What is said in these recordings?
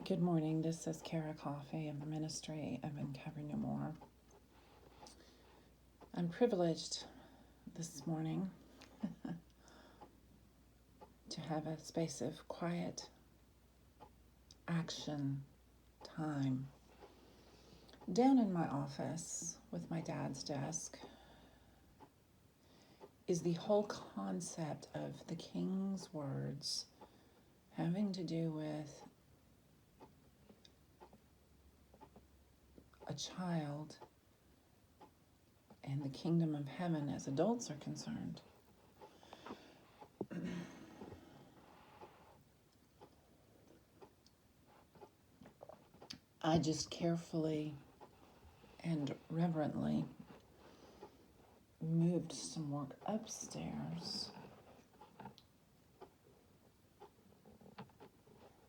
Good morning. This is Beaty-Coffey of the Ministry of Uncover No More. I'm privileged this morning to have a space of quiet action time. Down in my office with my dad's desk is the whole concept of the King's words having to do with a child and the kingdom of heaven as adults are concerned. I just carefully and reverently moved some work upstairs.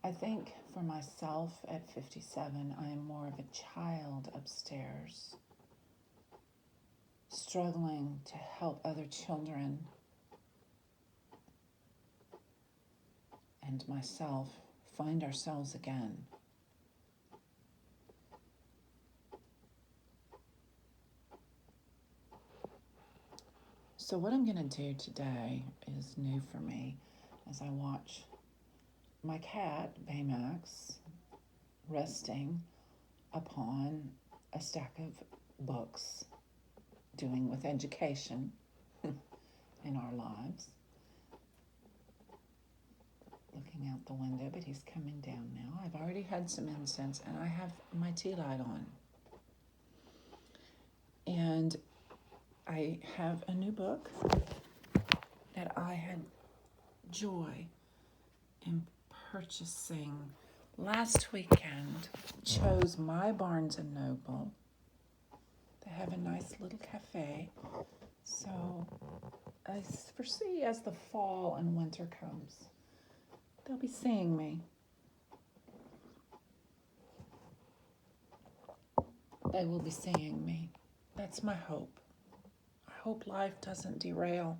I think for myself at 57, I am more of a child upstairs, struggling to help other children and myself find ourselves again. So what I'm going to do today is new for me as I watch my cat, Baymax, resting upon a stack of books, doing with education in our lives. Looking out the window, but he's coming down now. I've already had some incense and I have my tea light on. And I have a new book that I had joy in purchasing last weekend. Chose my Barnes & Noble. They have a nice little cafe. So I foresee as the fall and winter comes, they'll be seeing me. They will be seeing me. That's my hope. I hope life doesn't derail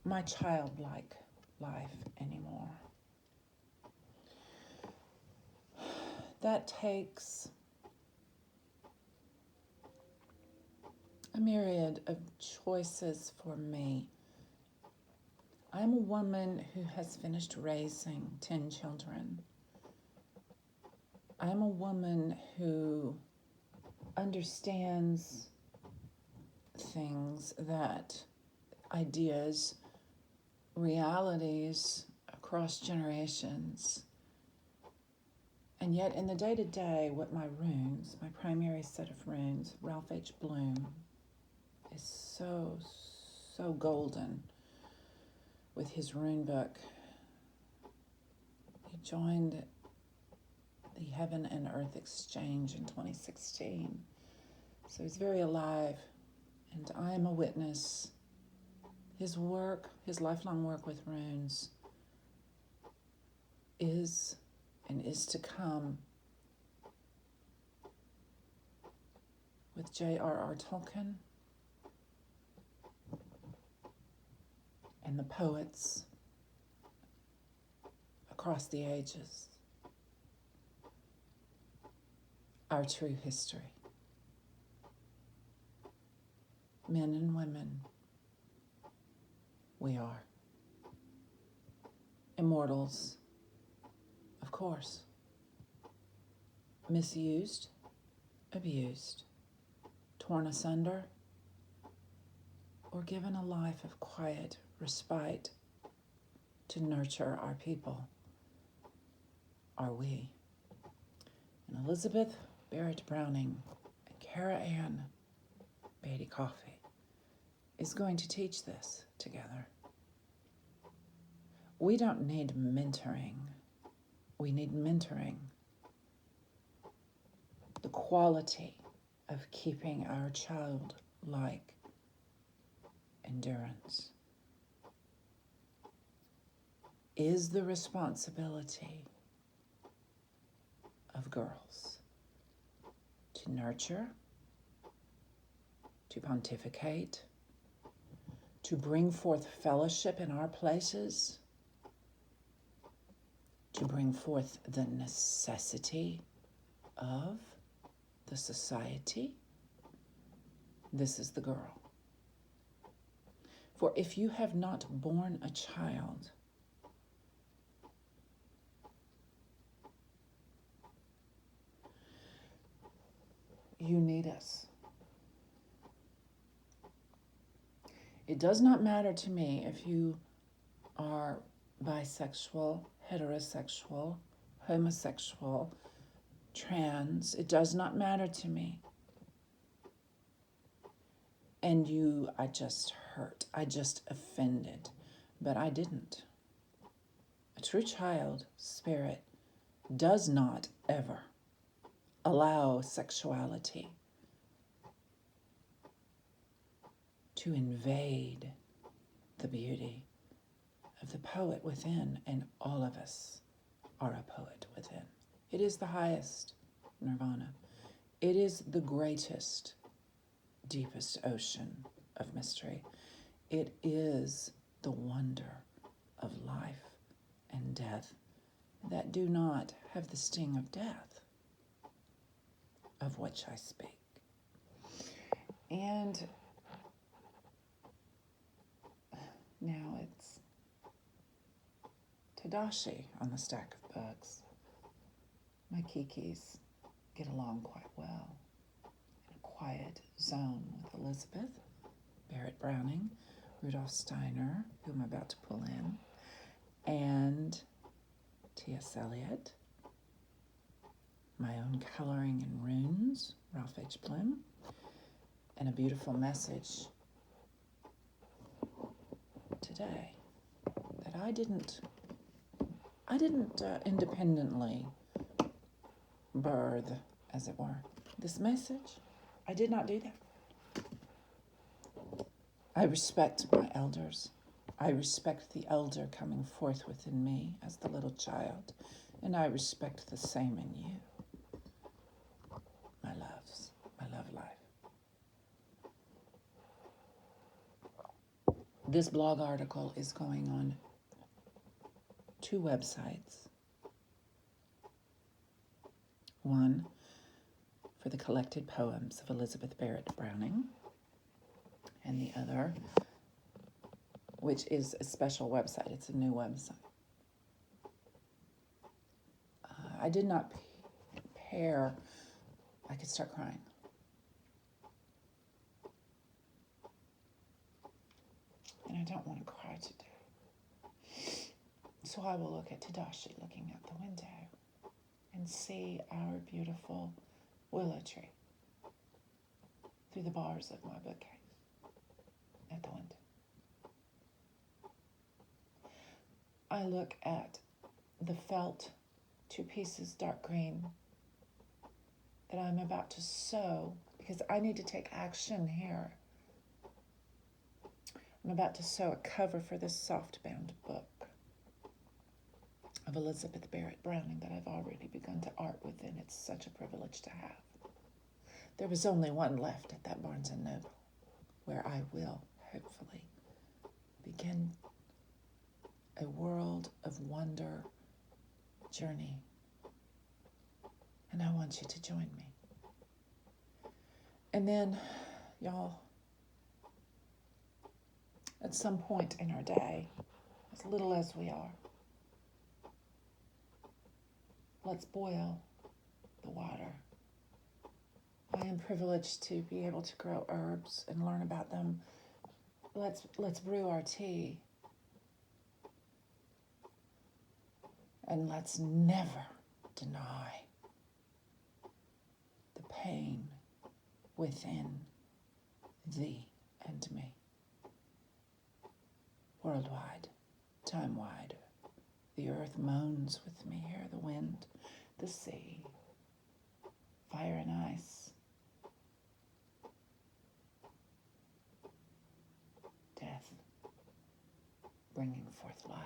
my childlike life anymore. That takes a myriad of choices for me. I'm a woman who has finished raising 10 children. I'm a woman who understands things, that ideas, realities across generations. And yet in the day-to-day, what my runes, my primary set of runes, Ralph H. Bloom, is so golden with his rune book. He joined the Heaven and Earth Exchange in 2016. So he's very alive, and I am a witness. His work, his lifelong work with runes is and is to come with J.R.R. Tolkien and the poets across the ages. Our true history. Men and women, we are. Immortals, of course. Misused, abused, torn asunder, or given a life of quiet respite to nurture our people, are we. And Elizabeth Barrett Browning and Cara Ann Beaty-Coffey is going to teach this together. We don't need mentoring. We need mentoring. The quality of keeping our childlike endurance is the responsibility of girls to nurture, to pontificate, to bring forth fellowship in our places, to bring forth the necessity of the society, this is the girl. For if you have not borne a child, you need us. It does not matter to me if you are bisexual, heterosexual, homosexual, trans. It does not matter to me. And I just hurt. I just offended. But I didn't. A true child spirit does not ever allow sexuality to invade the beauty of the poet within, and all of us are a poet within. It is the highest nirvana. It is the greatest, deepest ocean of mystery. It is the wonder of life and death that do not have the sting of death, of which I speak. And now it's Tadashi on the stack of books. My kikis get along quite well in a quiet zone with Elizabeth, Barrett Browning, Rudolph Steiner, who I'm about to pull in, and T.S. Eliot, my own coloring in runes, Ralph H. Bloom, and a beautiful message today that I didn't independently birth, as it were. This message, I did not do that. I respect my elders. I respect the elder coming forth within me as the little child, and I respect the same in you, my loves, my love life. This blog article is going on 2 websites. One for the collected poems of Elizabeth Barrett Browning, and the other, which is a special website. It's a new website. I did not pair. I could start crying. And I don't want to cry today. So I will look at Tadashi looking out the window and see our beautiful willow tree through the bars of my bookcase at the window. I look at the felt 2 pieces dark green that I'm about to sew because I need to take action here. I'm about to sew a cover for this soft-bound book of Elizabeth Barrett Browning that I've already begun to art within. It's such a privilege to have. There was only one left at that Barnes & Noble, where I will, hopefully, begin a world of wonder journey. And I want you to join me. And then, y'all, at some point in our day, as little as we are, let's boil the water. I am privileged to be able to grow herbs and learn about them. Let's brew our tea. And let's never deny the pain within thee and me. Worldwide, time-wide, the earth moans with me here, the wind, the sea, fire and ice, death, bringing forth life.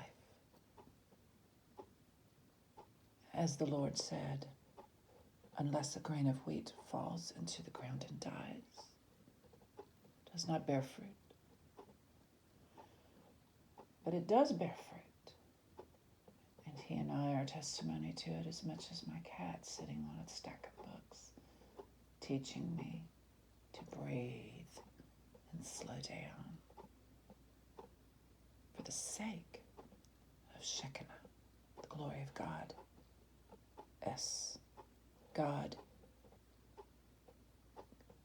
As the Lord said, unless a grain of wheat falls into the ground and dies, does not bear fruit. But it does bear fruit, and He and I are testimony to it as much as my cat sitting on a stack of books, teaching me to breathe and slow down for the sake of Shekinah, the glory of God. S. God.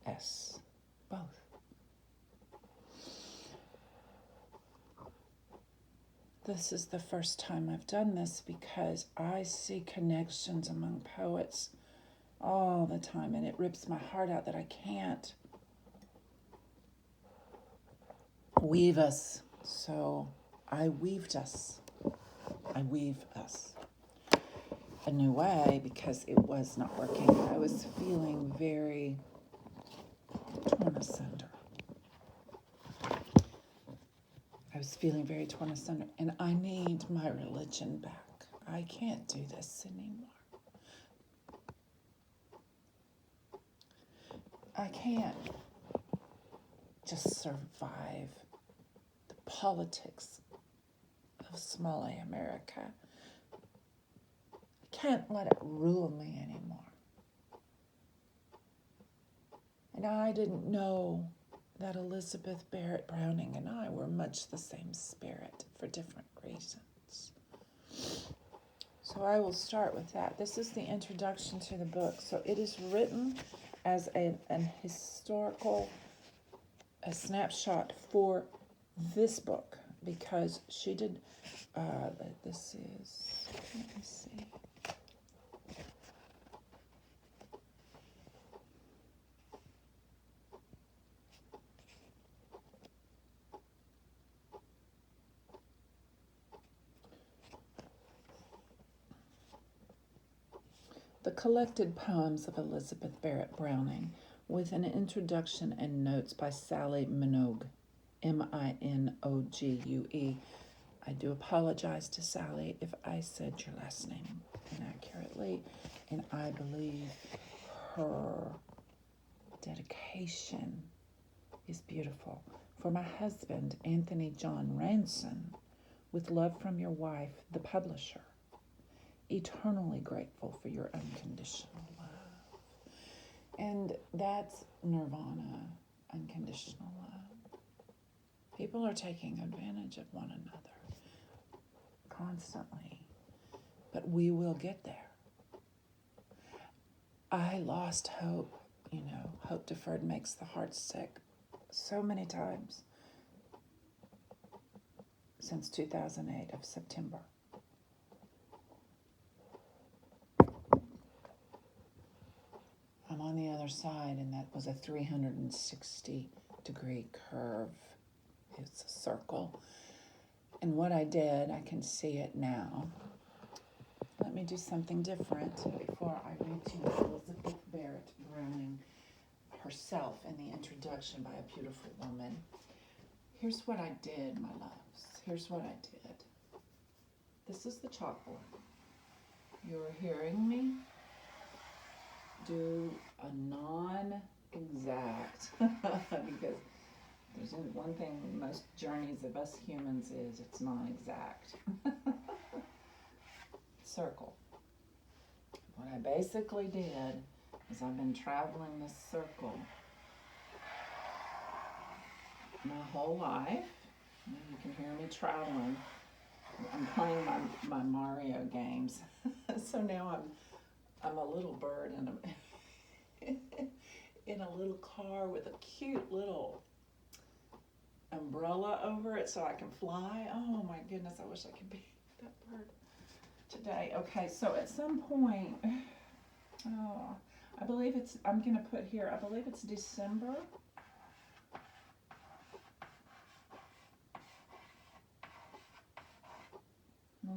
S. Both. This is the first time I've done this because I see connections among poets all the time, and it rips my heart out that I can't weave us. So I weaved us. I weave us a new way because it was not working. I was feeling very torn asunder. And I need my religion back. I can't do this anymore. I can't just survive the politics of small A America. I can't let it rule me anymore. And I didn't know that Elizabeth Barrett Browning and I were much the same spirit for different reasons. So I will start with that. This is the introduction to the book. So it is written as an historical snapshot for this book because she did, this is, let me see. The collected poems of Elizabeth Barrett Browning with an introduction and notes by Sally Minogue, Minogue. I do apologize to Sally if I said your last name inaccurately, and I believe her dedication is beautiful. For my husband, Anthony John Ranson, with love from your wife, the publisher. Eternally grateful for your unconditional love. And that's nirvana, unconditional love. People are taking advantage of one another constantly, but we will get there. I lost hope. Hope deferred makes the heart sick so many times since 2008 of September. I'm on the other side, and that was a 360-degree curve. It's a circle. And what I did, I can see it now. Let me do something different before I read to you Elizabeth Barrett Browning herself in the introduction by a beautiful woman. Here's what I did, my loves. Here's what I did. This is the chalkboard. You're hearing me do a non-exact, because there's one thing most journeys of us humans is it's non-exact. Circle. What I basically did is I've been traveling this circle my whole life. You can hear me traveling. I'm playing my Mario games. So now I'm a little bird in a little car with a cute little umbrella over it so I can fly. Oh my goodness, I wish I could be that bird today. Okay, so at some point, I believe I'm going to put here, I believe it's December.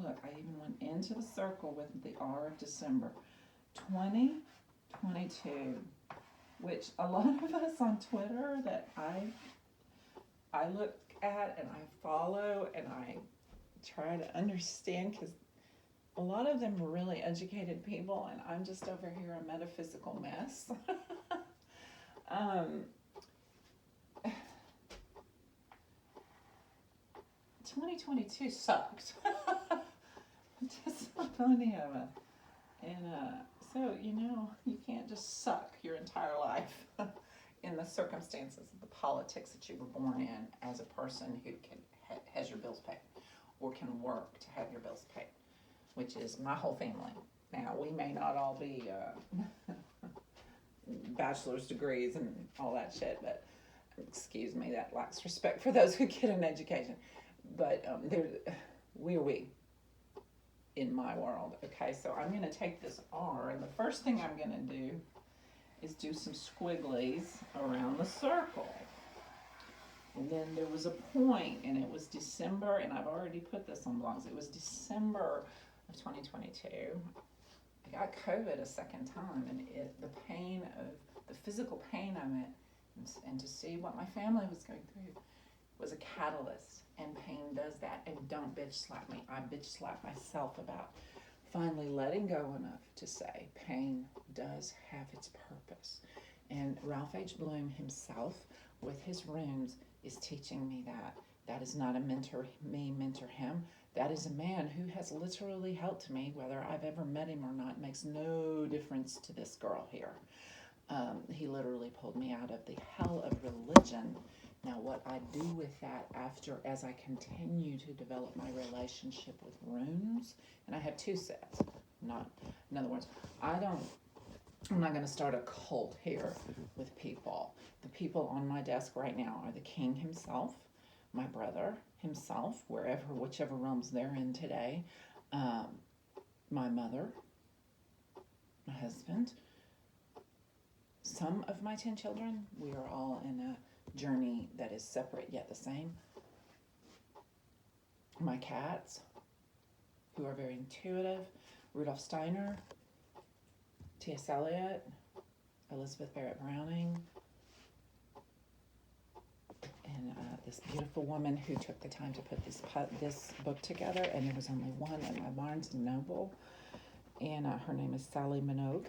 Look, I even went into the circle with the R of December. 2022, which a lot of us on Twitter that I look at and I follow and I try to understand, because a lot of them are really educated people and I'm just over here a metaphysical mess. 2022 sucked. just so funny of it. And so, you can't just suck your entire life in the circumstances of the politics that you were born in as a person who has your bills paid or can work to have your bills paid, which is my whole family. Now, we may not all be bachelor's degrees and all that shit, but excuse me, that lacks respect for those who get an education. But we in my world. Okay, so I'm going to take this R, and the first thing I'm going to do is do some squigglies around the circle. And then there was a point, and it was December, and I've already put this on blogs. It was December of 2022. I got COVID a second time, and the physical pain of it, and to see what my family was going through was a catalyst. And pain does that. And don't bitch slap me. I bitch slap myself about finally letting go enough to say pain does have its purpose. And Ralph H. Bloom himself, with his runes, is teaching me that. That is not a mentor him. That is a man who has literally helped me. Whether I've ever met him or not makes no difference to this girl here. He literally pulled me out of the hell of religion. Now, what I do with that as I continue to develop my relationship with runes, and I have two sets. In other words, I'm not going to start a cult here with people. The people on my desk right now are the king himself, my brother himself, whichever realms they're in today, my mother, my husband, some of my 10 children. We are all in a journey that is separate yet the same. My cats, who are very intuitive, Rudolph Steiner, T.S. Eliot, Elizabeth Barrett Browning, and this beautiful woman who took the time to put this book together, and there was only one at my Barnes & Noble, and her name is Sally Minogue.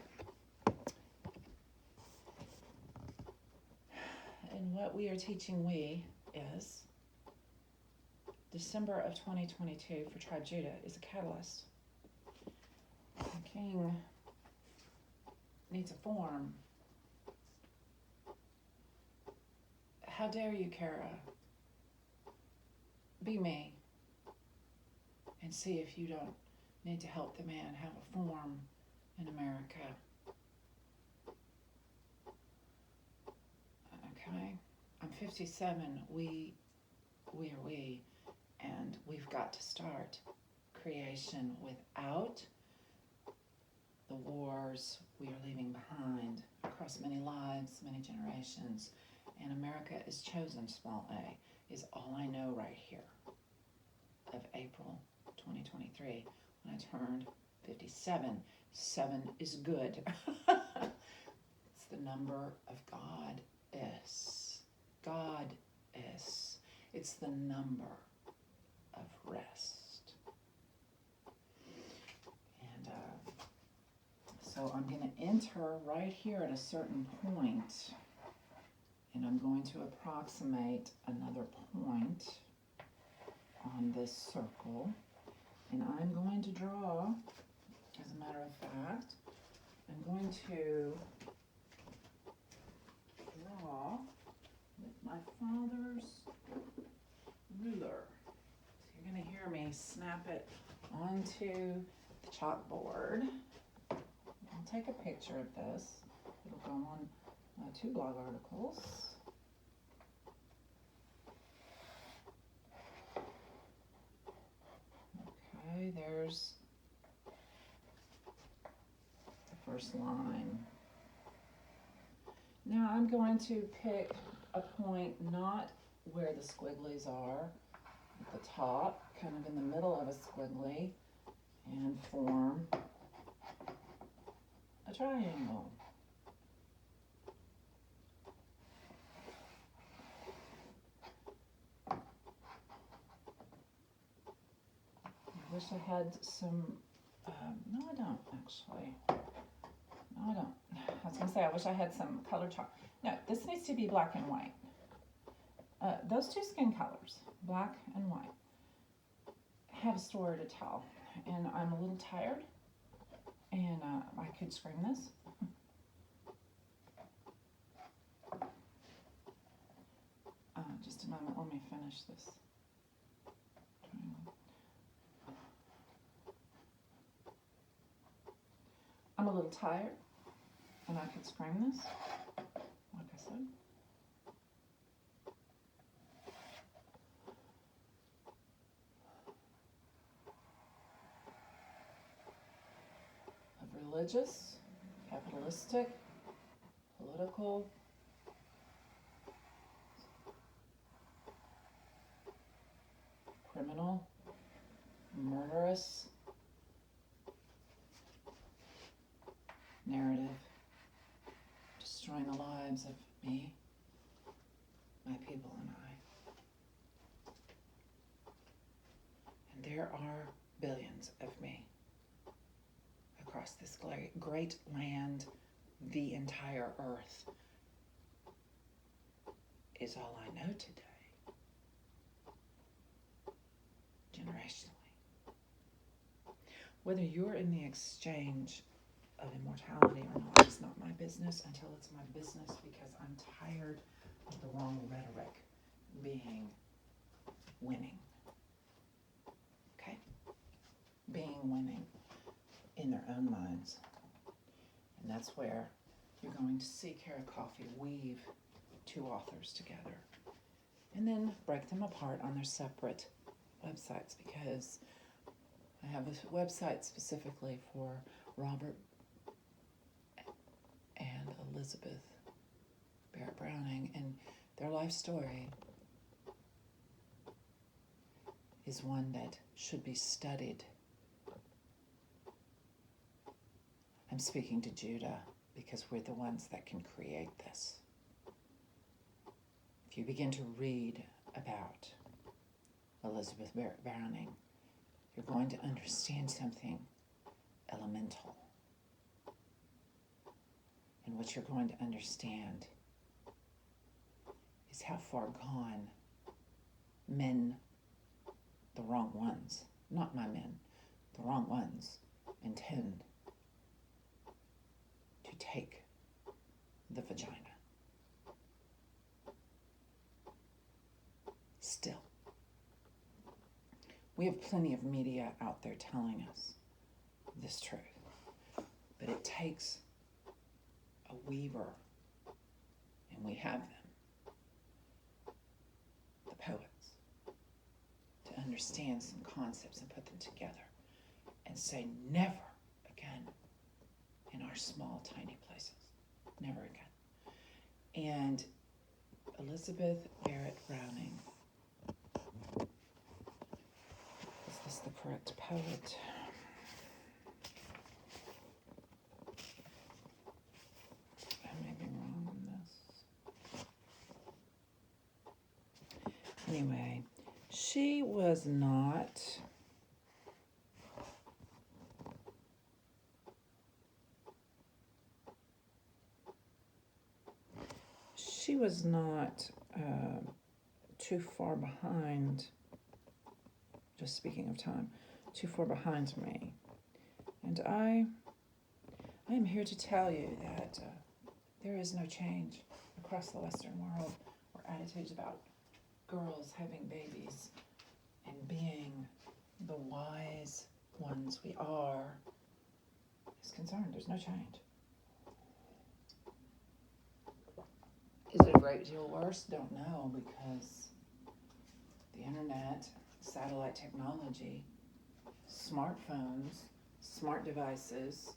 And what we are teaching is December of 2022 for Tribe Judah is a catalyst. The king needs a form. How dare you, Kara? Be me. And see if you don't need to help the man have a form in America. Okay, I'm 57, we are we, and we've got to start creation without the wars we are leaving behind across many lives, many generations, and America is chosen, small a, is all I know right here of April 2023, when I turned 57. 7 is good. It's the number of God. God is. It's the number of rest. And so I'm going to enter right here at a certain point, and I'm going to approximate another point on this circle, and I'm going to draw, as a matter of fact, I'm going to draw with my father's ruler. So you're going to hear me snap it onto the chalkboard. I'll take a picture of this. It'll go on 2 blog articles. Okay, there's the first line. Now I'm going to pick a point not where the squigglies are, at the top, kind of in the middle of a squiggly, and form a triangle. I wish I had some, no I don't actually. No, I don't. I was going to say, I wish I had some color chalk. No, this needs to be black and white. Those 2 skin colors, black and white, have a story to tell. and I'm a little tired, and I could scream this. Just a moment, let me finish this. I'm a little tired, and I could scream this, like I said. Of religious, capitalistic, political, criminal, murderous narrative, destroying the lives of me, my people, and I. And there are billions of me across this great land. The entire earth is all I know today, generationally. Whether you're in the exchange of immortality or not is not my business until it's my business, because I'm tired of the wrong rhetoric being winning. Okay? Being winning in their own minds. And that's where you're going to see Beaty-Coffey weave two authors together and then break them apart on their separate websites, because I have a website specifically for Robert and Elizabeth Barrett Browning, and their life story is one that should be studied. I'm speaking to Judah because we're the ones that can create this. If you begin to read about Elizabeth Barrett Browning, you're going to understand something elemental. And what you're going to understand is how far gone men, the wrong ones, not my men, the wrong ones, intend to take the vagina. Still, we have plenty of media out there telling us this truth, but it takes a weaver, and we have them, the poets, to understand some concepts and put them together and say never again in our small, tiny places. Never again. And Elizabeth Barrett Browning, is this the correct poet? I may be wrong on this. Anyway, she was not too far behind, just speaking of time, too far behind me. And I am here to tell you that there is no change across the Western world or attitudes about girls having babies and being the wise ones we are is concerned. There's no change. Is it a great deal worse? Don't know, because the internet, satellite technology, smartphones, smart devices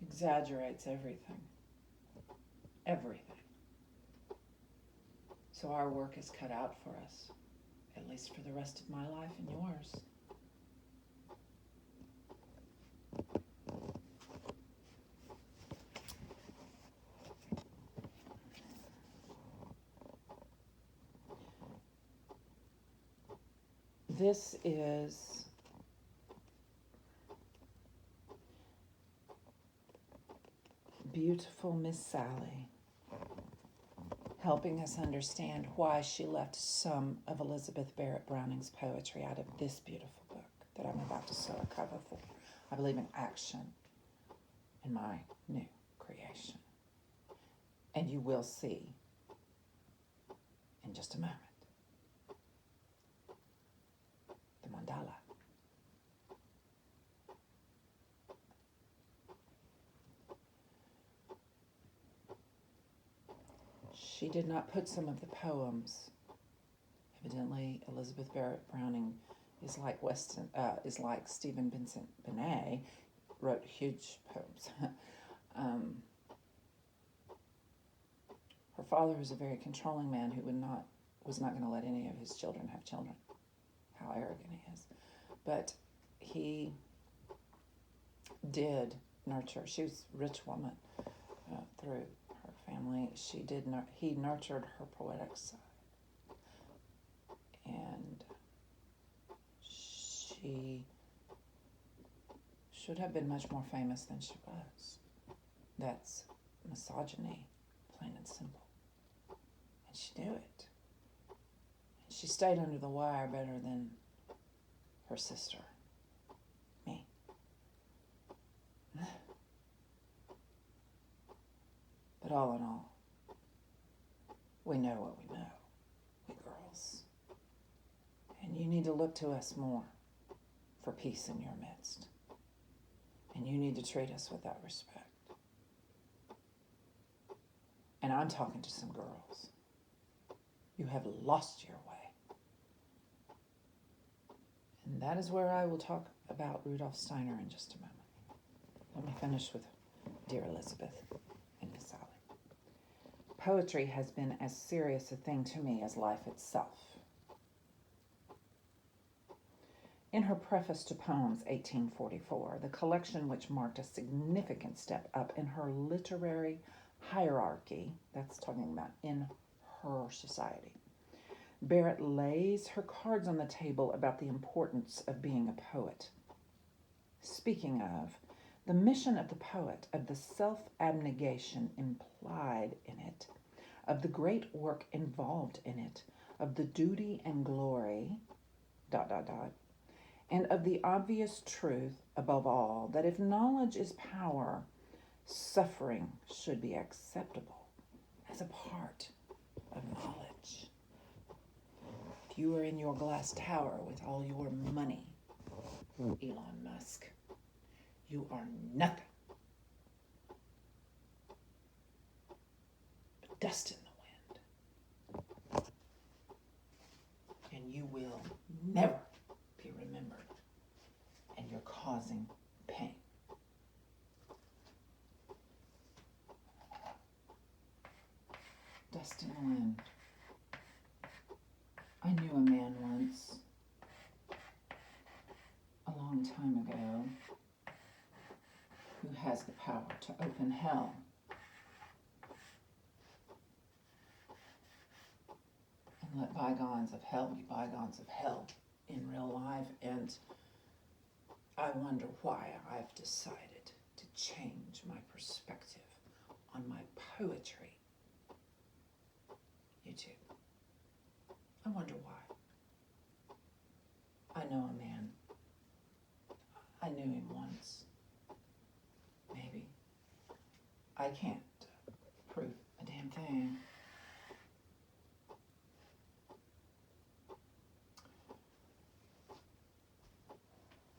exaggerates everything. Everything. So our work is cut out for us, at least for the rest of my life and yours. This is beautiful Miss Sally helping us understand why she left some of Elizabeth Barrett Browning's poetry out of this beautiful book that I'm about to sew a cover for. I believe in action in my new creation. And you will see in just a moment the mandala. She did not put some of the poems. Evidently, Elizabeth Barrett Browning is like Stephen Vincent Benet, wrote huge poems. Her father was a very controlling man who was not going to let any of his children have children. How arrogant he is. But he did nurture. She was a rich woman through her family. He nurtured her poetic side. And she should have been much more famous than she was. That's misogyny, plain and simple. And she knew it. And she stayed under the wire better than her sister, me. But all in all, we know what we know, we girls. And you need to look to us more for peace in your midst. And you need to treat us with that respect. And I'm talking to some girls. You have lost your way. And that is where I will talk about Rudolph Steiner in just a moment. Let me finish with Dear Elizabeth and Miss Sally. Poetry has been as serious a thing to me as life itself. In her preface to Poems 1844, the collection which marked a significant step up in her literary hierarchy, that's talking about in her society, Barrett lays her cards on the table about the importance of being a poet. Speaking of, the mission of the poet, of the self-abnegation implied in it, of the great work involved in it, of the duty and glory, ... and of the obvious truth, above all, that if knowledge is power, suffering should be acceptable as a part of knowledge. If you are in your glass tower with all your money, Elon Musk, you are nothing but dust in the wind. And you will never be remembered. And you're causing pain. Dust in the wind. I knew a man once, a long time ago, who has the power to open hell. And let bygones of hell be bygones of hell in real life. And I wonder why I've decided to change my perspective on my poetry. YouTube. I wonder why. I know a man. I knew him once. Maybe. I can't prove a damn thing.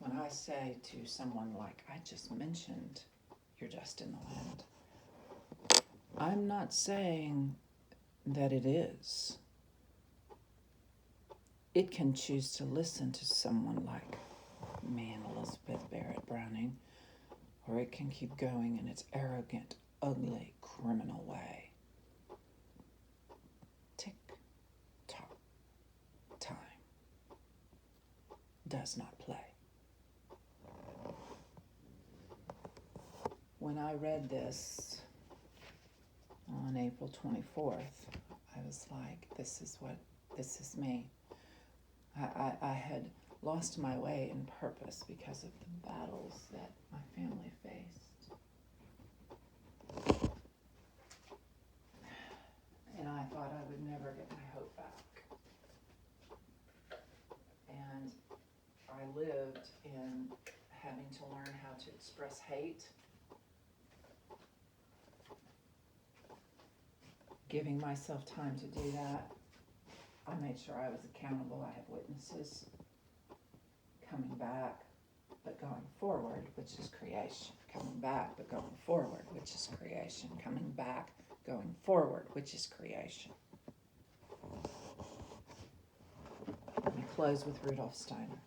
When I say to someone like I just mentioned, you're dust in the wind, I'm not saying that it is. It can choose to listen to someone like me and Elizabeth Barrett Browning, or it can keep going in its arrogant, ugly, criminal way. Tick, tock, time does not play. When I read this on April 24th, I was like, this is me. I had lost my way in purpose because of the battles that my family faced. And I thought lived in having to learn how to express hate, giving myself time to do that. I made sure I was accountable. I have witnesses. Coming back, but going forward, which is creation. Coming back, but going forward, which is creation. Coming back, going forward, which is creation. Let me close with Rudolph Steiner.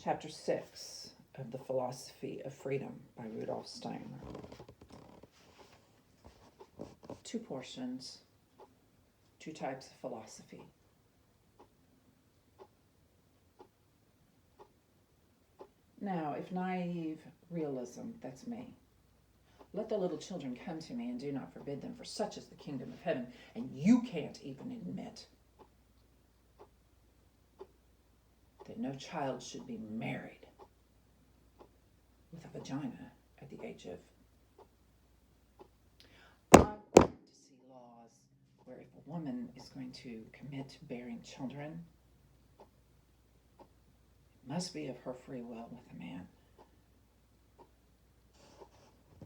Chapter 6 of The Philosophy of Freedom by Rudolph Steiner. 2 portions, 2 types of philosophy. Now, if naive realism, that's me. Let the little children come to me and do not forbid them, for such is the kingdom of heaven. And you can't even admit that no child should be married with a vagina at the age of... I want to see laws where if a woman is going to commit to bearing children, it must be of her free will with a man.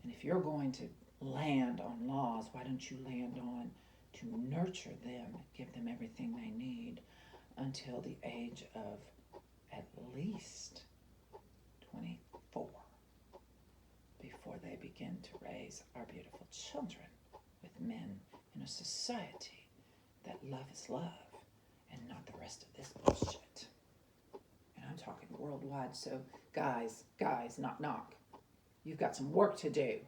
And if you're going to land on laws, why don't you land on to nurture them, give them everything they need until the age of at least 24 before they begin to raise our beautiful children with men in a society that love is love and not the rest of this bullshit. And I'm talking worldwide, so guys, knock, knock. You've got some work to do.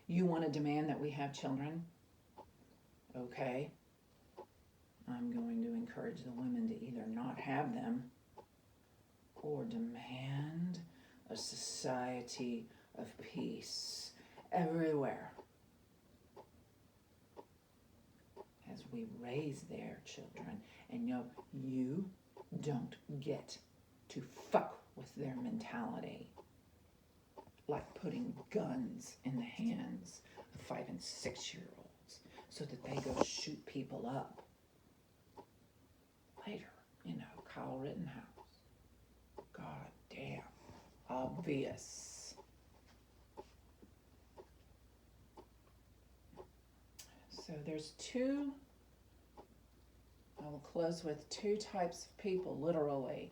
You want to demand that we have children? Okay. I'm going to encourage the women to either not have them or demand a society of peace everywhere as we raise their children. And you don't get to fuck with their mentality like putting guns in the hands of 5 and 6 year olds so that they go shoot people up later. Kyle Rittenhouse. God damn. Obvious. So there's I will close with 2 types of people, literally.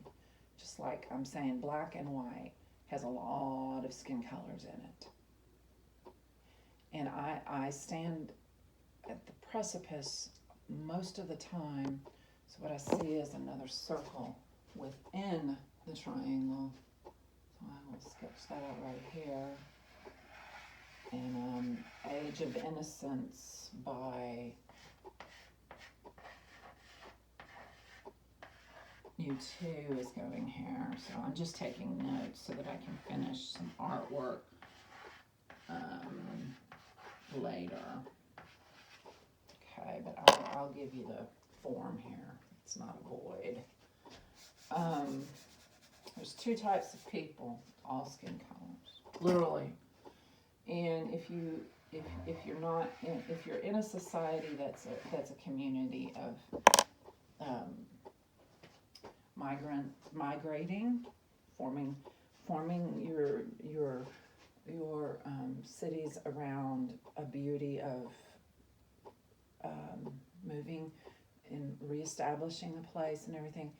Just like I'm saying, black and white has a lot of skin colors in it. And I stand at the precipice most of the time. So what I see is another circle within the triangle. So I will sketch that out right here. And Age of Innocence by U2 is going here. So I'm just taking notes so that I can finish some artwork later. Okay, but I'll give you the form here. It's not a void. There's 2 types of people, all skin colors, literally. And if you're in a society that's a community of migrating, forming your cities around a beauty of moving and reestablishing the place and everything,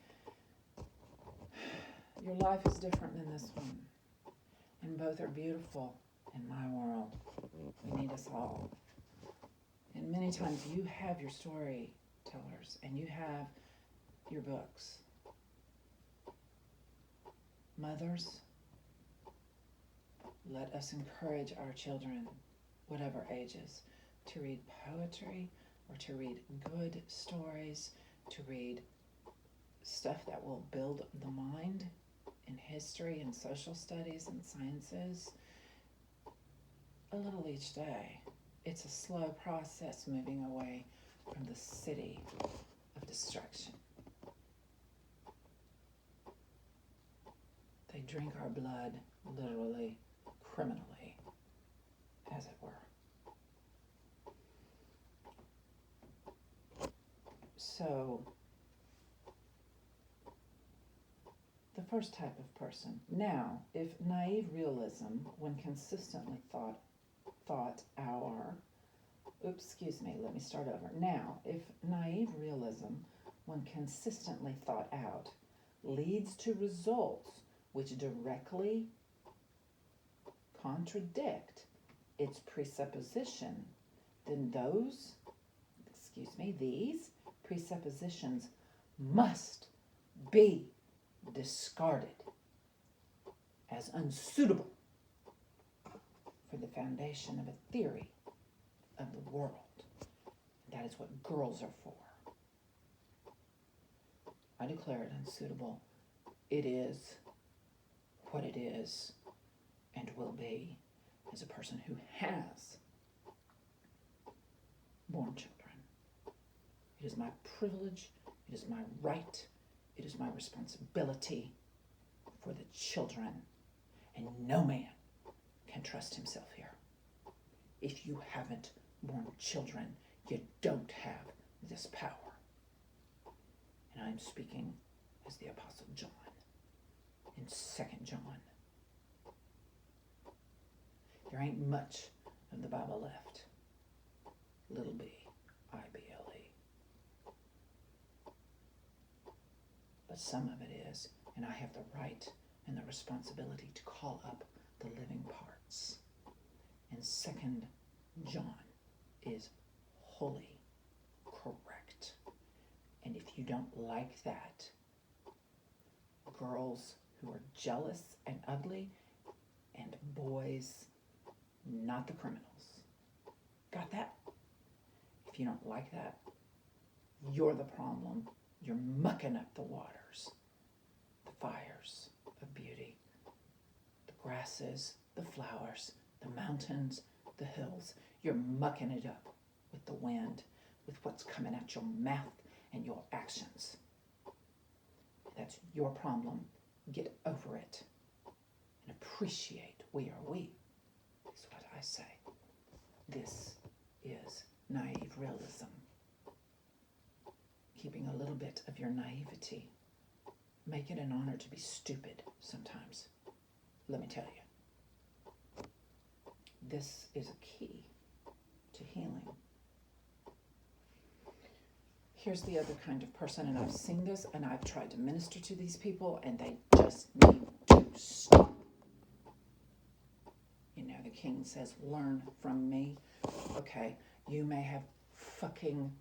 your life is different than this one. And both are beautiful in my world. We need us all. And many times you have your storytellers and you have your books. Mothers, let us encourage our children, whatever ages, to read poetry or to read good stories, to read stuff that will build the mind in history and social studies and sciences. A little each day. It's a slow process moving away from the city of destruction. They drink our blood, literally, criminally, as it were. So, the first type of person. Now, if naive realism, when consistently Now, if naive realism, when consistently thought out, leads to results which directly contradict its presupposition, then these presuppositions must be discarded as unsuitable for the foundation of a theory of the world. That is what girls are for. I declare it unsuitable. It is what it is and will be as a person who has born children. It is my privilege, it is my right, it is my responsibility for the children, and no man can trust himself here. If you haven't born children, you don't have this power. And I'm speaking as the Apostle John in 2 John. There ain't much of the Bible left. Little b, I-B-L-E. But some of it is, and I have the right and the responsibility to call up the living parts. And 2 John is wholly correct. And if you don't like that, girls who are jealous and ugly, and boys, not the criminals. Got that? If you don't like that, you're the problem. You're mucking up the waters, the fires of beauty, the grasses, the flowers, the mountains, the hills. You're mucking it up with the wind, with what's coming out your mouth and your actions. That's your problem. Get over it and appreciate we are we, is what I say. This is naive realism. Keeping a little bit of your naivety. Make it an honor to be stupid sometimes. Let me tell you. This is a key to healing. Here's the other kind of person, and I've seen this, and I've tried to minister to these people, and they just need to stop. You know, the king says, learn from me. Okay, you may have fucking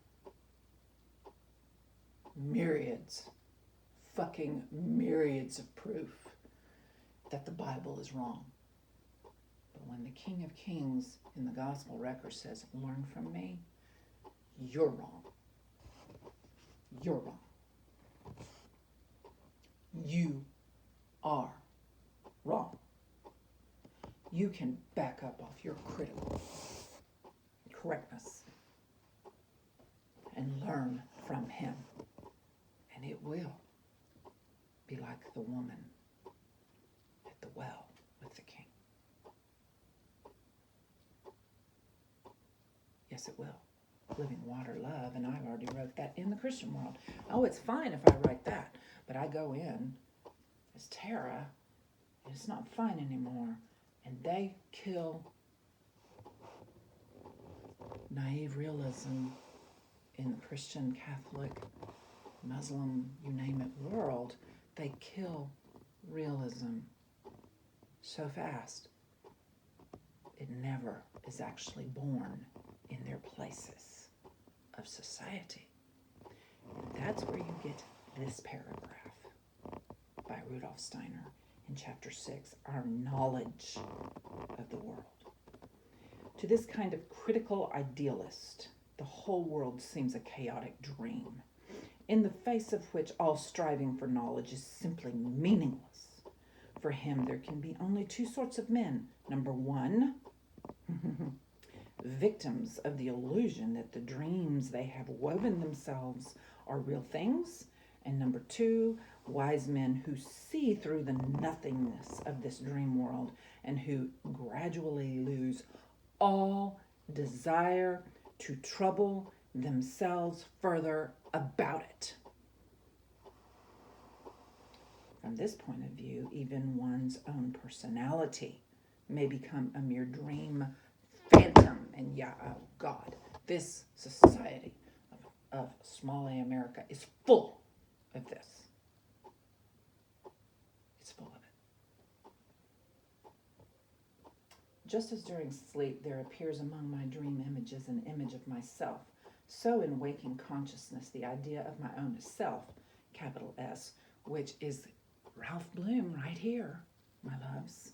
myriads of proof that the Bible is wrong. But when the King of Kings in the gospel record says, learn from me, you're wrong. You're wrong. You are wrong. You can back up off your critical correctness and learn from him. And it will be like the woman at the well with the king. Yes, it will. Living water, love, and I already wrote that in the Christian world. Oh, it's fine if I write that, but I go in as Tara, and it's not fine anymore, and they kill naive realism in the Christian, Catholic, Muslim, you name it, world. They kill realism so fast, it never is actually born in their places of society. And that's where you get this paragraph by Rudolph Steiner in chapter 6, our knowledge of the world. To this kind of critical idealist, the whole world seems a chaotic dream, in the face of which all striving for knowledge is simply meaningless. For him, there can be only two sorts of men. Number one, victims of the illusion that the dreams they have woven themselves are real things. And number two, wise men who see through the nothingness of this dream world and who gradually lose all desire to trouble themselves further about it. From this point of view, even one's own personality may become a mere dream phantom. And yeah, oh God, this society of small A America is full of this. It's full of it. Just as during sleep there appears among my dream images an image of myself, so in waking consciousness the idea of my own self, capital S, which is Ralph Bloom right here, my loves,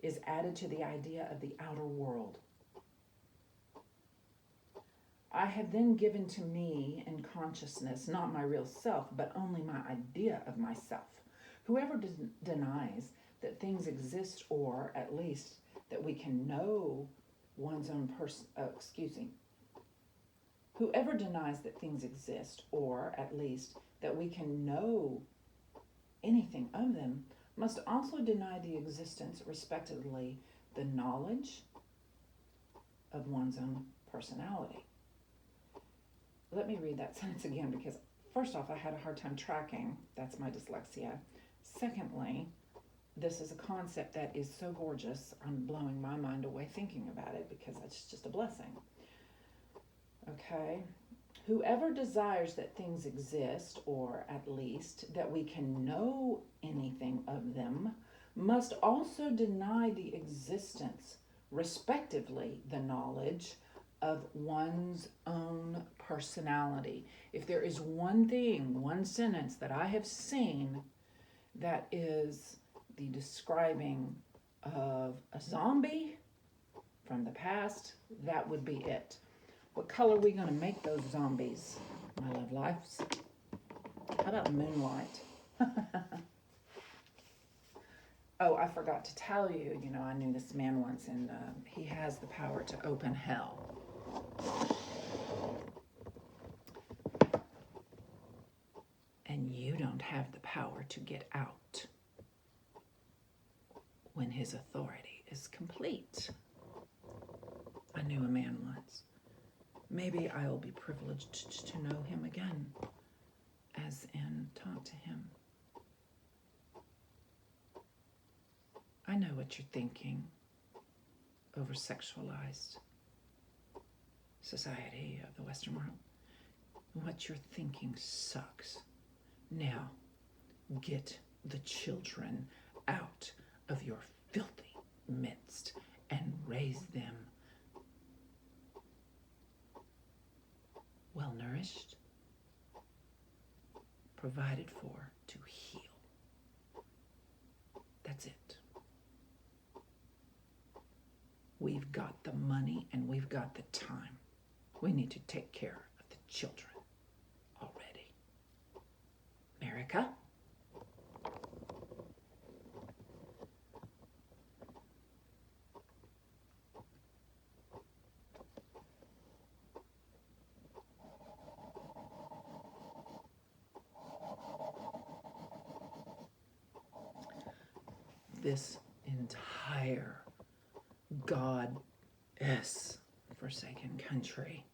is added to the idea of the outer world. I have then given to me in consciousness not my real self, but only my idea of myself. Whoever denies that things exist, or at least that we can know one's own person, whoever denies that things exist, or at least that we can know anything of them, must also deny the existence, respectively, the knowledge of one's own personality. Let me read that sentence again, because first off, I had a hard time tracking. That's my dyslexia. Secondly, this is a concept that is so gorgeous, I'm blowing my mind away thinking about it, because it's just a blessing. Okay? Whoever desires that things exist, or at least that we can know anything of them, must also deny the existence, respectively, the knowledge of one's own personality. If there is one thing, one sentence that I have seen that is the describing of a zombie from the past, that would be it. What color are we going to make those zombies, my love lives? How about moonlight? Oh, I forgot to tell you, I knew this man once, and he has the power to open hell. And you don't have the power to get out when his authority is complete. I knew a man once. Maybe I will be privileged to know him again, as in talk to him. I know what you're thinking. Over-sexualized society of the Western world. What you're thinking sucks. Now, get the children out of your filthy midst and raise them well-nourished, provided for, to heal. That's it. We've got the money and we've got the time. We need to take care of the children already. America? This entire God-forsaken country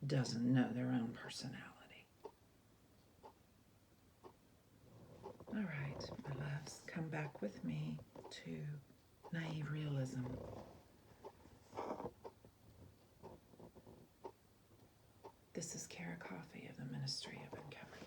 doesn't know their own personality. All right, my loves, come back with me to naive realism. This is Beaty-Coffey of the Ministry of Uncovered